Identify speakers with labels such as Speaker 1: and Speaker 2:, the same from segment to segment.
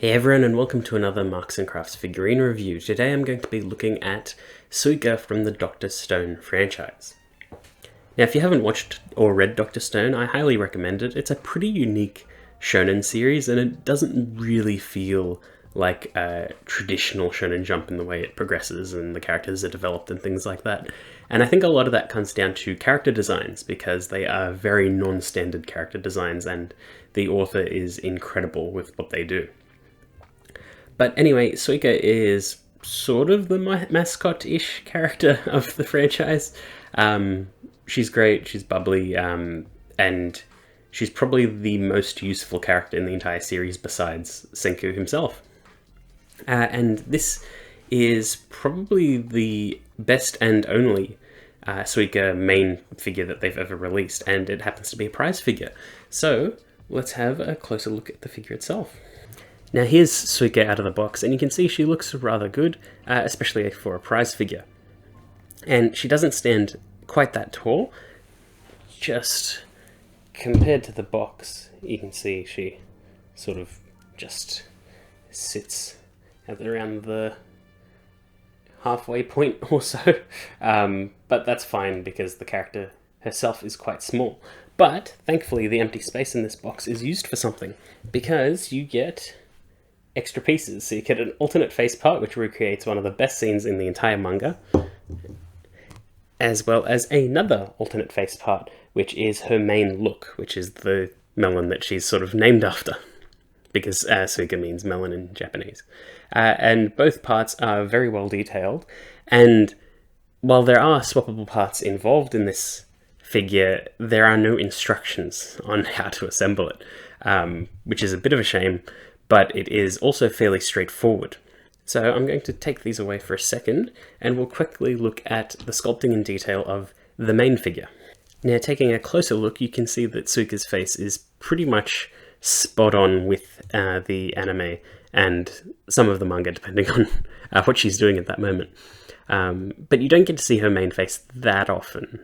Speaker 1: Hey everyone, and welcome to another Marks & Crafts figurine review. Today I'm going to be looking at Suika from the Dr. Stone franchise. Now if you haven't watched or read Dr. Stone, I highly recommend it. It's a pretty unique shonen series and it doesn't really feel like a traditional shonen jump in the way it progresses and the characters are developed and things like that. And I think a lot of that comes down to character designs because they are very non-standard character designs and the author is incredible with what they do. But anyway, Suika is sort of the mascot-ish character of the franchise. She's great, she's bubbly, and she's probably the most useful character in the entire series besides Senku himself. And this is probably the best and only Suika main figure that they've ever released, and it happens to be a prize figure. So let's have a closer look at the figure itself. Now here's Suika out of the box, and you can see she looks rather good, especially for a prize figure. And she doesn't stand quite that tall, just compared to the box, you can see she sort of just sits at around the halfway point or so, but that's fine because the character herself is quite small. But thankfully the empty space in this box is used for something, because you get extra pieces. So you get an alternate face part, which recreates one of the best scenes in the entire manga, as well as another alternate face part, which is her main look, which is the melon that she's sort of named after, because Suika means melon in Japanese. And both parts are very well detailed, and while there are swappable parts involved in this figure, there are no instructions on how to assemble it, which is a bit of a shame, but it is also fairly straightforward. So I'm going to take these away for a second, and we'll quickly look at the sculpting in detail of the main figure. Now, taking a closer look, you can see that Suika's face is pretty much spot on with the anime and some of the manga, depending on what she's doing at that moment. But you don't get to see her main face that often.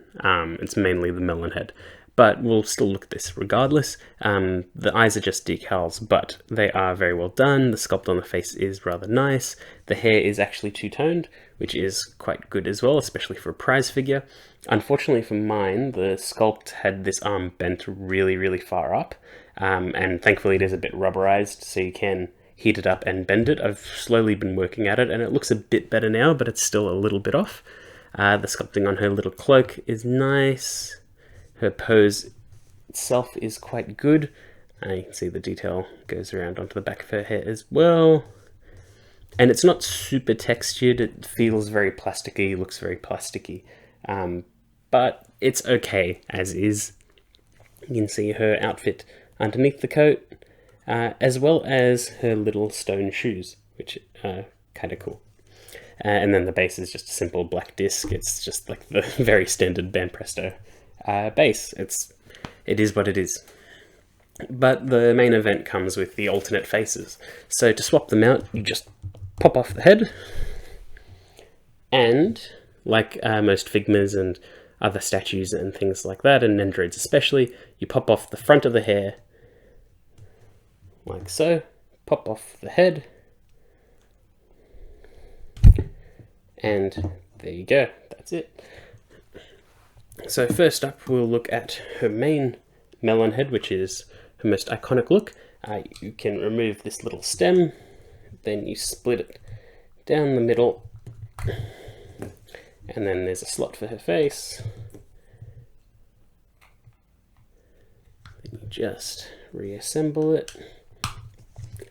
Speaker 1: It's mainly the melon head. But we'll still look at this regardless. The eyes are just decals, but they are very well done. The sculpt on the face is rather nice. The hair is actually two-toned, which is quite good as well, especially for a prize figure. Unfortunately for mine, the sculpt had this arm bent really, really far up, and thankfully it is a bit rubberized, so you can heat it up and bend it. I've slowly been working at it, and it looks a bit better now, but it's still a little bit off. The sculpting on her little cloak is nice. Her pose itself is quite good. You can see the detail goes around onto the back of her hair as well. And it's not super textured, it feels very plasticky, looks very plasticky. But it's okay as is. You can see her outfit underneath the coat, as well as her little stone shoes, which are kind of cool. And then the base is just a simple black disc. It's just like the very standard Banpresto base. It is what it is. But the main event comes with the alternate faces. So to swap them out, you just pop off the head, and like most Figmas and other statues and things like that, and Nendroids especially, you pop off the front of the hair, like so, pop off the head, and there you go, that's it. So first up, we'll look at her main melon head, which is her most iconic look. You can remove this little stem, then you split it down the middle, and then there's a slot for her face. Then you just reassemble it.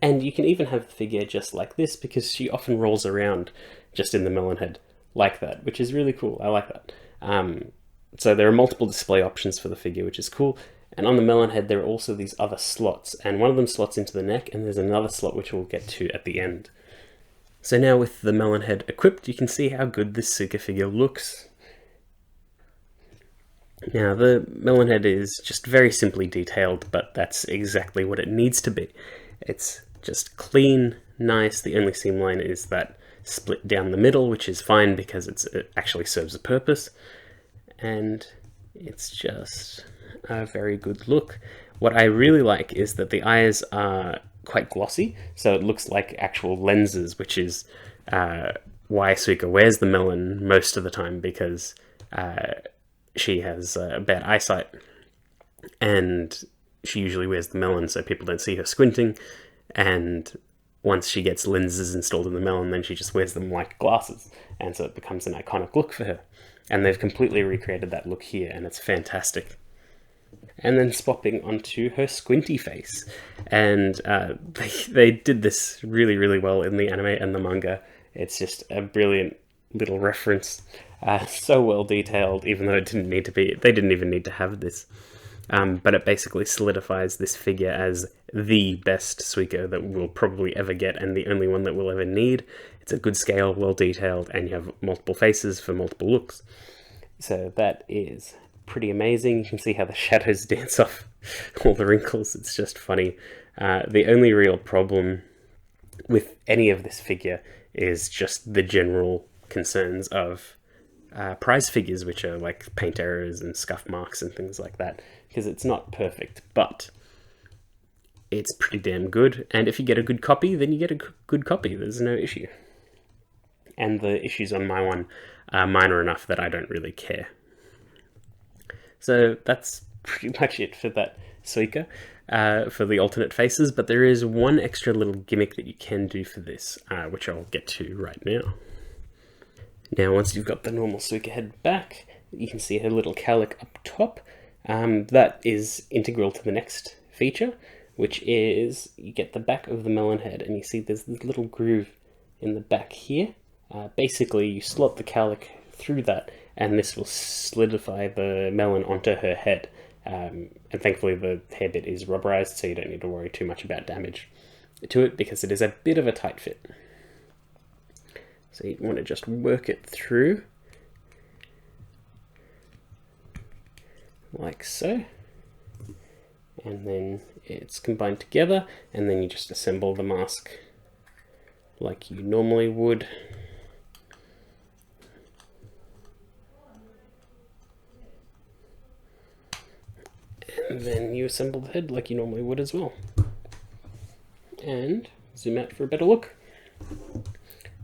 Speaker 1: And you can even have the figure just like this, because she often rolls around just in the melon head like that, which is really cool. I like that. So there are multiple display options for the figure, which is cool. And on the melon head, there are also these other slots, and one of them slots into the neck, and there's another slot which we'll get to at the end. So now with the melon head equipped, you can see how good this Suika figure looks. Now the melon head is just very simply detailed, but that's exactly what it needs to be. It's just clean, nice. The only seam line is that split down the middle, which is fine because it actually serves a purpose. And it's just a very good look. What I really like is that the eyes are quite glossy, so it looks like actual lenses, which is why Suika wears the melon most of the time, because she has bad eyesight, and she usually wears the melon so people don't see her squinting, and once she gets lenses installed in the melon, then she just wears them like glasses, and so it becomes an iconic look for her. And they've completely recreated that look here, and it's fantastic. And then swapping onto her squinty face, and they did this really, really well in the anime and the manga. It's just a brilliant little reference, so well detailed, even though it didn't need to be. They didn't even need to have this. But it basically solidifies this figure as the best Suika that we'll probably ever get, and the only one that we'll ever need. It's a good scale, well detailed, and you have multiple faces for multiple looks. So that is pretty amazing. You can see how the shadows dance off all the wrinkles. It's just funny. The only real problem with any of this figure is just the general concerns of prize figures, which are like paint errors and scuff marks and things like that, because it's not perfect, but it's pretty damn good. And if you get a good copy, then you get a good copy. There's no issue. And the issues on my one are minor enough that I don't really care. So that's pretty much it for that Suika, for the alternate faces, but there is one extra little gimmick that you can do for this, which I'll get to right now. Now, once you've got the normal Suika head back, you can see her little cowlick up top. That is integral to the next feature, which is you get the back of the melon head, and you see there's this little groove in the back here. Basically, you slot the cowlick through that, and this will solidify the melon onto her head. And thankfully, the hair bit is rubberized, so you don't need to worry too much about damage to it, because it is a bit of a tight fit. So you want to just work it through, like so, and then it's combined together, and then you just assemble the mask like you normally would. And then you assemble the head like you normally would as well. And zoom out for a better look.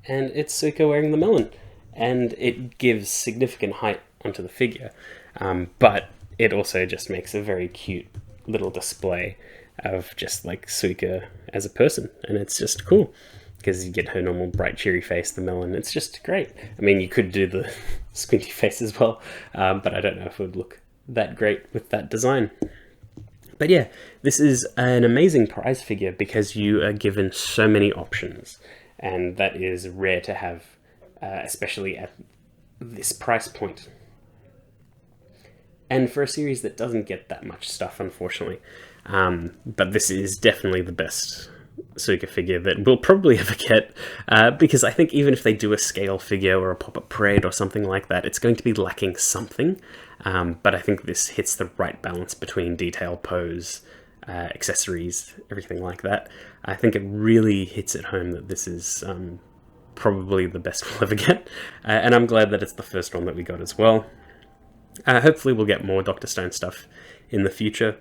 Speaker 1: And it's Suika wearing the melon. And it gives significant height onto the figure. But it also just makes a very cute little display of just like Suika as a person. And it's just cool, because you get her normal bright cheery face, the melon. It's just great. I mean, you could do the squinty face as well, but I don't know if it would look that great with that design. But yeah, this is an amazing prize figure because you are given so many options, and that is rare to have, especially at this price point. And for a series that doesn't get that much stuff, unfortunately. But this is definitely the best Suika figure that we'll probably ever get, because I think even if they do a scale figure or a pop-up parade or something like that, it's going to be lacking something. But I think this hits the right balance between detail, pose, accessories, everything like that. I think it really hits it home that this is probably the best we'll ever get, and I'm glad that it's the first one that we got as well. Hopefully we'll get more Dr. Stone stuff in the future,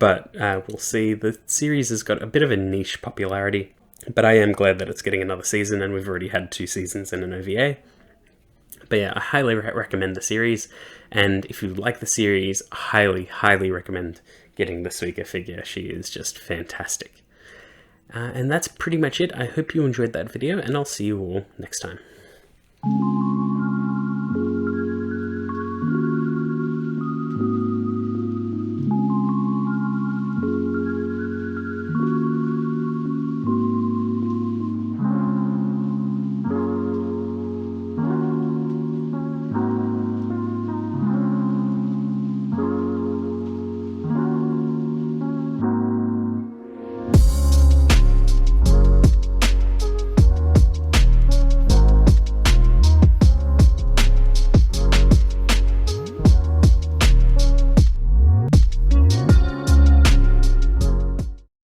Speaker 1: but we'll see. The series has got a bit of a niche popularity, but I am glad that it's getting another season, and we've already had 2 seasons and an OVA. But yeah, I highly recommend the series, and if you like the series, I highly, highly recommend getting the Suika figure. She is just fantastic. And that's pretty much it. I hope you enjoyed that video, and I'll see you all next time.